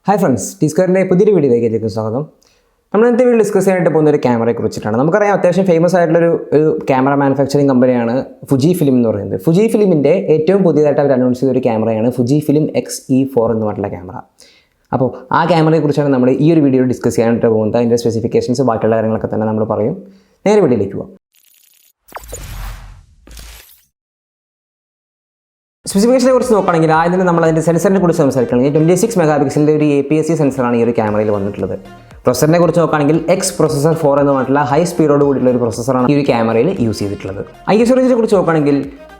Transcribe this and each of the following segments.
Hi friends, T-Square പുതിയൊരു വീഡിയോയിലേക്ക് സ്വാഗതം. നമ്മൾ ഇന്നത്തെ വീഡിയോ ഡിസ്കസ് ചെയ്യാനായിട്ട് പോകുന്ന ഒരു ക്യാമറയെ കുറിച്ചിട്ടാണ്. നമുക്കറിയാം അത്യാവശ്യം ഫേമസ് ആയിട്ടുള്ള ഒരു ക്യാമറ മാനുഫാക്ചറിങ് കമ്പനിയാണ് Fujifilm എന്ന് പറയുന്നത്. Fujifilmന്റെ ഏറ്റവും പുതിയതായിട്ട് അവർ അനൗൺസ് ചെയ്ത ഒരു ക്യാമറയാണ് Fujifilm X-E4 എന്ന് പറഞ്ഞിട്ടുള്ള ക്യാമറ. അപ്പോൾ ആ ക്യാമറയെ കുറിച്ചാണ് നമ്മൾ ഈ ഒരു വീഡിയോ ഡിസ്കസ് ചെയ്യാനായിട്ട് പോകുന്നത്. അതിൻ്റെ സ്പെസിഫിക്കേഷൻസ് ബാക്കിയുള്ള കാര്യങ്ങളൊക്കെ തന്നെ നമ്മൾ പറയും. നേരെ വീഡിയോയിലേക്ക് പോകാം. സ്പെസിഫിക്കേഷനെ കുറിച്ച് നോക്കുകയാണെങ്കിൽ ആദ്യം നമ്മൾ അതിൻ്റെ സെൻസറിനെ കുറിച്ച് സംസാരിക്കുകയാണെങ്കിൽ 26 മെഗാ പിക്സലിൻ്റെ ഒരു APS-C സെൻസറാണ് ഈ ഒരു ക്യാമറയിൽ വന്നിട്ടുള്ളത്. പ്രൊസസറിനെ കുറിച്ച് നോക്കുകയാണെങ്കിൽ X-Processor 4 എന്ന് പറഞ്ഞിട്ടുള്ള ഹൈ സ്പീഡോട് കൂടിയുള്ള ഒരു പ്രൊസസറാണ് ഈ ഒരു ക്യാമറയിൽ യൂസ് ചെയ്തിട്ടുള്ളത്. ISO റേഞ്ചിനെ കുറിച്ച് നോക്കുകയാണെങ്കിൽ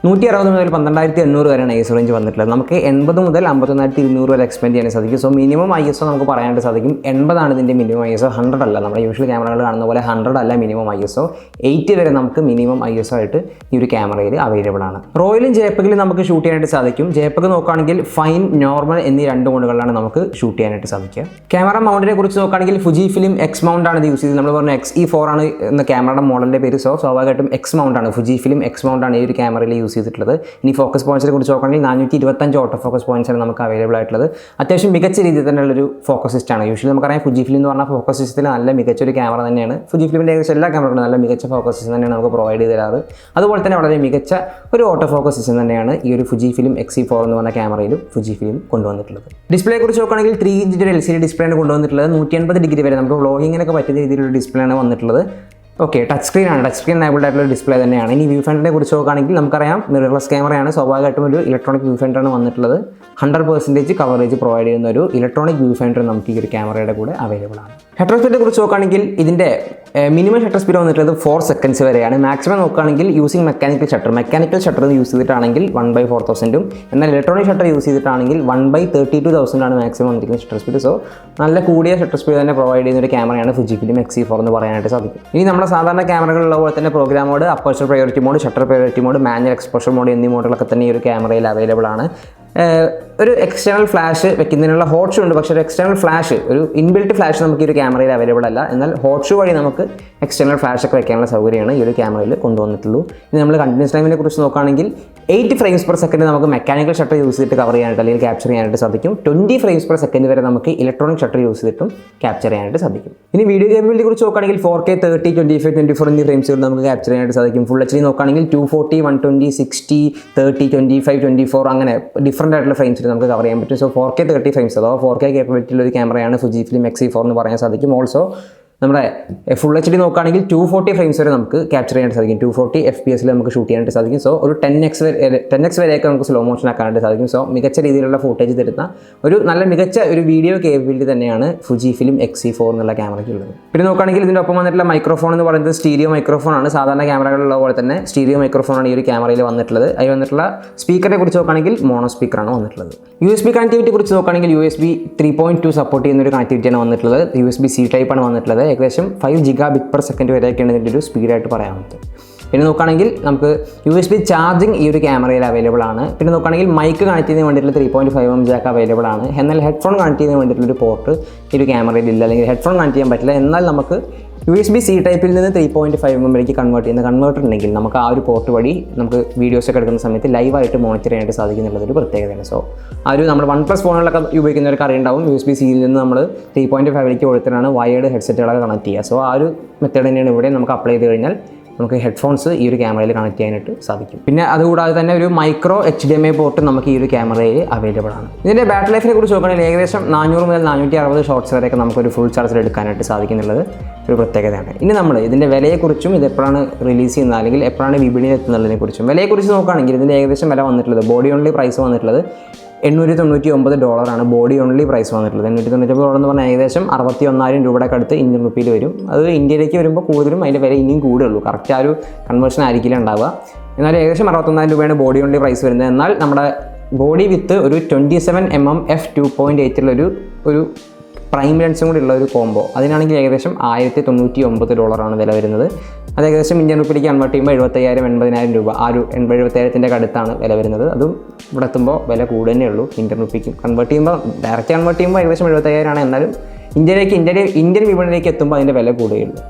160 മുതൽ 12800 വരെയാണ് ISO റേഞ്ച് വന്നിട്ടുള്ളത്. നമുക്ക് 80 മുതൽ 51200 വരെ എക്സ്പെൻഡ് ചെയ്യാൻ സാധിക്കും. സോ മിനിമം ISO നമുക്ക് പറയാനായിട്ട് സാധിക്കും 80 ആണ് ഇതിൻ്റെ മിനിമം ISO, 100 അല്ല. നമ്മുടെ യൂഷ്വൽ ക്യാമറകൾ കാണുന്ന പോലെ 100 അല്ല മിനിമം ISO, 80 വരെ നമുക്ക് മിനിമം ISO ആയിട്ട് ഈ ഒരു ക്യാമറയിൽ അവൈലബിൾ ആണ്. റോയിലും ജെപെഗിലും നമുക്ക് ഷൂട്ട് ചെയ്യാനായിട്ട് സാധിക്കും. ജെപെഗ് നോക്കുകയാണെങ്കിൽ ഫൈൻ, നോർമൽ എന്നീ രണ്ട് മോഡുകളിലാണ് നമുക്ക് ഷൂട്ട് ചെയ്യാനായിട്ട് സാധിക്കുക. ക്യാമറ മൗണ്ടിനെ കുറിച്ച് നോക്കുകയാണെങ്കിൽ Fujifilm X മൗണ്ട് ആണ് ഇത് യൂസ് ചെയ്തത്. നമ്മൾ പറഞ്ഞ X-E4 ആണ് എന്ന ക്യാമറയുടെ മോഡലിൻ്റെ പേര്. സോ സ്വാഭാവികമായിട്ടും X മൗണ്ട് ആണ്, Fujifilm X മൗണ്ട് ആണ് ഈ ഒരു ക്യാമറയിൽ യൂസ് ചെയ്തിട്ടുള്ളത്. ഇനി ഫോക്കസ് പോയിന്റ്സിനെ കുറിച്ച് നോക്കുകയാണെങ്കിൽ 425 ഓട്ടോ ഫോക്കസ് പോയിന്റ്സ് ആണ് നമുക്ക് അവൈലബിൾ ആയിട്ടുള്ളത്. അത്യാവശ്യം മികച്ച രീതിയിൽ തന്നെയുള്ളൊരു ഫോക്കസ് സിസ്റ്റമാണ്. യൂഷ്വലി നമുക്കറിയാം Fujifilm എന്ന് പറഞ്ഞാൽ ഫോക്കസ് സിസ്റ്റത്തിൽ നല്ല മികച്ചൊരു ക്യാമറ തന്നെയാണ്. Fujifilmന്റെ ഏകദേശം എല്ലാ ക്യാമറകളും നല്ല മികച്ച ഫോക്കസ് സിസ്റ്റം തന്നെയാണ് നമുക്ക് പ്രൊവൈഡ് ചെയ്ത് തരാറ്. അതുപോലെ തന്നെ വളരെ മികച്ച ഒരു ഓട്ടോ ഫോക്കസ് സിസ്റ്റം തന്നെയാണ് ഈ ഒരു Fujifilm X-E4 എന്ന് പറഞ്ഞ ക്യാമറയിലും Fujifilm കൊണ്ടുവന്നിട്ടുള്ളത്. ഡിസ്പ്ലേയെ കുറിച്ച് നോക്കുകയാണെങ്കിൽ 3 ഇഞ്ചിൻ്റെ ഒരു LCD ഡിസ്പ്ലേ ആണ് കൊണ്ടുവന്നിട്ടുള്ളത്. 180 ഡിഗ്രി വരെ നമുക്ക് വ്ളോഗിങ്ങിനൊക്കെ പറ്റുന്ന രീതിയിലുള്ള ഡിസ്പ്ലേ ആണ് വന്നിട്ടുള്ളത്. ഓക്കെ, ടച്ച് സ്ക്രീൻ ആണ്, ടച്ച് സ്ക്രീൻ എനേബിൾഡ് ആയിട്ടുള്ള ഡിസ്പ്ലേ തന്നെയാണ്. ഇനി വ്യൂ ഫൈൻഡറിനെ കുറിച്ച് നോക്കുകയാണെങ്കിൽ നമുക്കറിയാം മിറർലെസ് ക്യാമറയാണ്. സ്വാഭാവികമായിട്ടും ഒരു ഇലക്ട്രോണിക് വ്യൂ ഫൈൻഡറാണ് വന്നിട്ടുള്ളത്. 100% കവറേജ് പ്രൊവൈഡ് ചെയ്യുന്ന ഒരു ഇലക്ട്രോണിക് വ്യൂ ഫൈൻഡർ നമുക്ക് ഈ ഒരു ക്യാമറയുടെ കൂടെ അവൈലബിൾ ആണ്. ഷട്ടർ സ്പീഡിനെ കുറിച്ച് നോക്കുകയാണെങ്കിൽ ഇതിൻ്റെ മിനിമം ഷട്ടർ സ്പീഡ് വന്നിട്ടുള്ളത് 4 സെക്കൻഡ്സ് വരെയാണ്. മാക്സിമം നോക്കുകയാണെങ്കിൽ യൂസിങ് മെക്കാനിക്കൽ ഷട്ടർ യൂസ് ചെയ്തിട്ടാണെങ്കിൽ 1/4000 എന്നാൽ ഇലക്ട്രോണിക് ഷട്ടർ യൂസ് ചെയ്തിട്ടാണെങ്കിൽ 1/32,000 ആണ് മാക്സിമം വന്നിരിക്കുന്ന ഷട്ടർ സ്പീഡ്. സോ നല്ല കൂടിയ ഷട്ടർ സ്പീഡ് തന്നെ പ്രൊവൈഡ് ചെയ്യുന്ന ഒരു ക്യാമറയാണ് Fujifilm X-E4 എന്ന് പറയാനായിട്ട് സാധിക്കും. ഇനി നമ്മുടെ സാധാരണ ക്യാമറകളുള്ള പോലെ തന്നെ program mode, aperture priority mode, shutter priority mode, manual exposure mode എന്നീ മോഡുകളൊക്കെ തന്നെ ഈ ഒരു ക്യാമറയിൽ അവൈലബിൾ ആണ്. ഒരു എക്സ്റ്റേണൽ ഫ്ലാഷ് വെക്കുന്നതിനുള്ള ഹോട്ട് ഷൂ ഉണ്ട്. പക്ഷേ ഒരു എക്സ്റ്റേണൽ ഫ്ലാഷ്, ഒരു ഇൻബിൽറ്റ് ഫ്ലാഷ് നമുക്ക് ഈ ഒരു ക്യാമറയിൽ അവൈലബിൾ അല്ല. എന്നാൽ ഹോട്ട് ഷൂ വഴി നമുക്ക് എക്സ്റ്റേണൽ ഫ്ലാഷ് ഒക്കെ വെക്കാനുള്ള സൗകര്യമാണ് ഈ ഒരു ക്യാമറയിൽ കൊണ്ടുവന്നിട്ടുള്ളൂ. ഇനി നമ്മൾ കണ്ടിന്യൂസ് ടൈമിനെ കുറിച്ച് നോക്കുകയാണെങ്കിൽ 8 frames per second നമുക്ക് മെക്കാനിക്കൽ ഷട്ടർ യൂസ് ചെയ്തിട്ട് കവർ ചെയ്യാനായിട്ട് അല്ലെങ്കിൽ ക്യാപ്ചർ ചെയ്യാനായിട്ട് സാധിക്കും. 20 frames per second വരെ നമുക്ക് ഇലക്ട്രോണിക് ഷട്ടർ യൂസ് ചെയ്തിട്ടും ക്യാപ്ചർ ചെയ്യാനായിട്ട് സാധിക്കും. ഇനി വീഡിയോ കേബിലിറ്റി കുറിച്ച് നോക്കുകയാണെങ്കിൽ 4K 30, 25, 24 എന്നീ ഫ്രെയിംസുകൾ നമുക്ക് ക്യാപ്ചർ ചെയ്യാനായിട്ട് സാധിക്കും. ഫുൾ HD നോക്കുകയാണെങ്കിൽ 240, 120, 60, 30, 25, 24 അങ്ങനെ ഡിഫറൻ്റ് ആയിട്ടുള്ള ഫ്രെയിംസിൽ നമുക്ക് കവർ ചെയ്യാൻ പറ്റും. സോ 4K 30 ഫ്രെയിംസ് അഥവാ 4K കേപ്പബിലിറ്റിയുള്ള ഒരു ക്യാമറയാണ് Fujifilm X-E4 എന്ന് പറയാൻ സാധിക്കും. ഓൾസോ നമ്മുടെ ഫുൾ HD നോക്കുകയാണെങ്കിൽ 240 ഫ്രെയിംസ് വരെ നമുക്ക് ക്യാപ്ചർ ചെയ്യാനായിട്ട് സാധിക്കും. 240 FPS നമുക്ക് ഷൂട്ട് ചെയ്യാനായിട്ട് സാധിക്കും. സോ ഒരു 10x വരെയൊക്കെ നമുക്ക് സ്ലോ മോഷൻ ആക്കാനായിട്ട് സാധിക്കും. സോ മികച്ച രീതിയിലുള്ള ഫുട്ടേജ് തരുന്ന ഒരു നല്ല മികച്ച ഒരു വീഡിയോ കേപ്പബിലിറ്റി തന്നെയാണ് Fujifilm X-E4 എന്നുള്ള ക്യാമറയ്ക്കുള്ളത്. പിന്നെ നോക്കുകയാണെങ്കിൽ ഇതിൻ്റെ ഒപ്പം വന്നിട്ടുള്ള മൈക്രോഫോൺ എന്ന് പറയുന്നത് സ്റ്റീരിയോ മൈക്രോഫോൺ ആണ്. സാധാരണ ക്യാമറകളുള്ള പോലെ തന്നെ സ്റ്റീരിയോ മൈക്രോഫോണാണ് ഈ ഒരു ക്യാമറയിൽ വന്നിട്ടുള്ളത്. അതിൽ വന്നിട്ടുള്ള സ്പീക്കറിനെ കുറിച്ച് നോക്കുകയാണെങ്കിൽ മോണോ സ്പീക്കറാണ് വന്നിട്ടുള്ളത്. USB കണക്ടിവിറ്റി കുറിച്ച് നോക്കുകയാണെങ്കിൽ USB 3.2 സപ്പോർട്ട് ചെയ്യുന്ന ഒരു കണക്ടിവിറ്റിയാണ് വന്നിട്ടുള്ളത്. USB-C ടൈപ്പ് ആണ് വന്നിട്ടുള്ളത്. ഏകദേശം 5 Gbps വരെയൊക്കെയാണ് ഇതിൻ്റെ ഒരു സ്പീഡായിട്ട് പറയാവുന്നത്. പിന്നെ നോക്കുകയാണെങ്കിൽ നമുക്ക് USB ചാർജിങ് ഈ ഒരു ക്യാമറയിൽ അവൈലബിൾ ആണ്. പിന്നെ നോക്കുകയാണെങ്കിൽ മൈക്ക് കണക്ട് ചെയ്യുന്നതിന് വേണ്ടിയിട്ടുള്ള 3.5mm ജാക്ക് അവൈലബിൾ ആണ്. എന്നാൽ ഹെഡ്ഫോൺ കണക്ട് ചെയ്യുന്നതിന് വേണ്ടിയിട്ടുള്ളൊരു പോർട്ട് ഈ ഒരു ക്യാമറയിൽ ഇല്ല, അല്ലെങ്കിൽ ഹെഡ്ഫോൺ കണക്ട് ചെയ്യാൻ പറ്റില്ല. എന്നാൽ നമുക്ക് USB-C ടൈപ്പിൽ നിന്ന് 3.5mm കൺവേർട്ട് ചെയ്യുന്ന കൺവേർട്ടർ ഉണ്ടെങ്കിൽ നമുക്ക് ആ ഒരു പോർട്ട് വഴി നമുക്ക് വീഡിയോസൊക്കെ എടുക്കുന്ന സമയത്ത് ലൈവായിട്ട് മോണിറ്റർ ചെയ്യാനായിട്ട് സാധിക്കുന്നുള്ളതൊരു പ്രത്യേകതയാണ്. സോ ആ ഒരു നമ്മുടെ OnePlus ഫോണുകളൊക്കെ ഉപയോഗിക്കുന്നവർക്ക് അറിയുണ്ടാവും, USB-Cയിൽ നിന്ന് നമ്മൾ 3.5ലേക്ക് കൊടുത്തിട്ടാണ് വയേർഡ് ഹെഡ്സെറ്റുകളൊക്കെ കണക്ട് ചെയ്യുക. സോ ആ ഒരു മെത്തേഡ് തന്നെയാണ് ഇവിടെ നമുക്ക് അപ്ലൈ ചെയ്ത് കഴിഞ്ഞാൽ നമുക്ക് ഹെഡ്ഫോൺസ് ഈ ഒരു ക്യാമറയിൽ കണക്ട് ചെയ്യാനായിട്ട് സാധിക്കും. പിന്നെ അതുകൂടാതെ തന്നെ ഒരു മൈക്രോ HDMI പോർട്ട് നമുക്ക് ഈ ഒരു ക്യാമറയിൽ അവൈലബിൾ ആണ്. ഇതിൻ്റെ ബാറ്ററി ലൈഫിനെ കുറിച്ച് നോക്കുകയാണെങ്കിൽ ഏകദേശം 400 മുതൽ 460 ഷോട്ട്സ് വരെയൊക്കെ നമുക്കൊരു ഫുൾ ചാർജിൽ എടുക്കാനായിട്ട് സാധിക്കുന്നുള്ളത് ഒരു പ്രത്യേകതയാണ്. ഇനി നമ്മൾ ഇതിൻ്റെ വിലയെക്കുറിച്ചും ഇത് എപ്പോഴാണ് റിലീസ് ചെയ്യുന്നത് അല്ലെങ്കിൽ എപ്പോഴാണ് വിപണിയിൽ എത്തുന്നതിനെക്കുറിച്ചും വിലയെക്കുറിച്ച് നോക്കുകയാണെങ്കിൽ ഇതിൻ്റെ ഏകദേശം വില വന്നിട്ടുള്ളത് ബോഡി ഓൺലി പ്രൈസ് വന്നിട്ടുള്ളത് $899 ആണ് ബോഡി ഓൺലി പ്രൈസ് വന്നിട്ടുള്ളത്. $899 എന്ന് പറഞ്ഞാൽ ഏകദേശം 61,000 രൂപയുടെ അടുത്ത് ഇന്ത്യൻ റുപ്പിയിൽ വരും. അത് ഇന്ത്യയിലേക്ക് വരുമ്പോൾ കൂടുതലും അതിൻ്റെ വില ഇനിയും കൂടുകയുള്ളൂ. കറക്റ്റ് ആ ഒരു കൺവേർഷൻ ആയിരിക്കില്ല ഉണ്ടാവുക. എന്നാൽ ഏകദേശം 61,000 രൂപയാണ് ബോഡി ഓൺലി പ്രൈസ് വരുന്നത്. എന്നാൽ നമ്മുടെ ബോഡി വിത്ത് ഒരു 27mm f2.8 ഒരു പ്രൈം ലെൻസും കൂടി ഉള്ള ഒരു കോംബോ, അതിനാണെങ്കിൽ ഏകദേശം $1,099 വില വരുന്നത്. അത് ഏകദേശം ഇന്ത്യൻ റുപ്പിയിലേക്ക് കൺവേർട്ട് ചെയ്യുമ്പോൾ 75,000-80,000 രൂപ, ആ ഒരു 80,000-70,000ൻ്റെ അടുത്താണ് വില വരുന്നത്. അതും ഇവിടെ എത്തുമ്പോൾ വില കൂടുതലേ ഉള്ളൂ. ഇന്ത്യൻ റുപ്പിക്ക് കൺവേർട്ട് ചെയ്യുമ്പോൾ ഡയറക്റ്റ് കൺവേർട്ട് ചെയ്യുമ്പോൾ ഏകദേശം 70,000 ആണ്. എന്നാലും ഇന്ത്യൻ വിപണിയിലേക്ക് എത്തുമ്പോൾ അതിൻ്റെ വില കൂടുകയുള്ളൂ.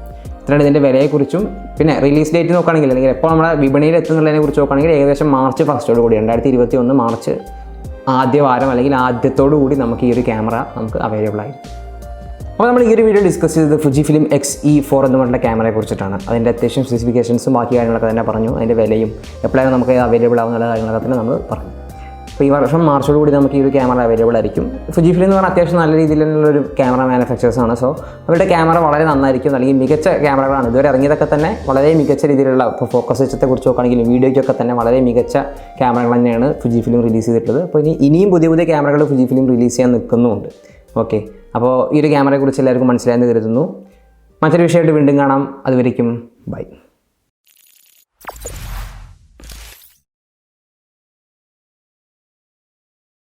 ഇത്രയാണ് ഇതിൻ്റെ വിലയെക്കുറിച്ചും. പിന്നെ റിലീസ് ഡേറ്റ് നോക്കുകയാണെങ്കിൽ അല്ലെങ്കിൽ എപ്പോൾ നമ്മുടെ വിപണിയിൽ എത്തുന്നതിനെ കുറിച്ച് നോക്കുകയാണെങ്കിൽ ഏകദേശം March 1 കൂടി 2021 മാർച്ച് ആദ്യ വാരം അല്ലെങ്കിൽ ആദ്യത്തോടു കൂടി നമുക്ക് ഈ ഒരു ക്യാമറ നമുക്ക് അവൈലബിൾ ആയിരിക്കും. അപ്പോൾ നമ്മൾ ഈ ഒരു വീഡിയോ ഡിസ്കസ് ചെയ്തത് Fujifilm X-E4 എന്ന് പറഞ്ഞിട്ടുള്ള ക്യാമറയെ കുറിച്ചിട്ടാണ്. അതിൻ്റെ അത്യാവശ്യം സ്പെസിഫിക്കേഷൻസും ബാക്കി കാര്യങ്ങളൊക്കെ തന്നെ പറഞ്ഞു. അതിൻ്റെ വിലയും എപ്പോഴാണ് നമുക്ക് അവൈലബിൾ ആവുന്നുള്ള കാര്യങ്ങളൊക്കെ തന്നെ നമ്മൾ പറഞ്ഞു. അപ്പോൾ ഈ വർഷം മാർച്ചോട് കൂടി നമുക്ക് ഈ ഒരു ക്യാമറ അവൈലബിൾ ആയിരിക്കും. Fujifilm എന്ന് പറഞ്ഞാൽ അത്യാവശ്യം നല്ല രീതിയിലുള്ളൊരു ക്യാമറ മാനുഫാക്ചേഴ്സാണ്. സോ അവരുടെ ക്യാമറ വളരെ നന്നായിരിക്കും, അല്ലെങ്കിൽ മികച്ച ക്യാമറകളാണ്. ഇതുവരെ ഇറങ്ങിയതൊക്കെ തന്നെ വളരെ മികച്ച രീതിയിലുള്ള, ഇപ്പോൾ ഫോക്കസ് സിസ്റ്റത്തെ കുറിച്ച് നോക്കുകയാണെങ്കിൽ വീഡിയോയ്ക്കൊക്കെ തന്നെ വളരെ മികച്ച ക്യാമറകൾ തന്നെയാണ് Fujifilm റിലീസ് ചെയ്തിട്ടുള്ളത്. അപ്പോൾ ഇനിയും പുതിയ പുതിയ ക്യാമറകൾ Fujifilm റിലീസ് ചെയ്യാൻ നിൽക്കുന്നുമുണ്ട്. ഓക്കെ, അപ്പോൾ ഈ ഒരു ക്യാമറയെക്കുറിച്ച് എല്ലാവർക്കും മനസ്സിലായെന്ന് കരുതുന്നു. മറ്റൊരു വിഷയമായിട്ട് വീണ്ടും കാണാം. അതുവരേക്കും ബൈ.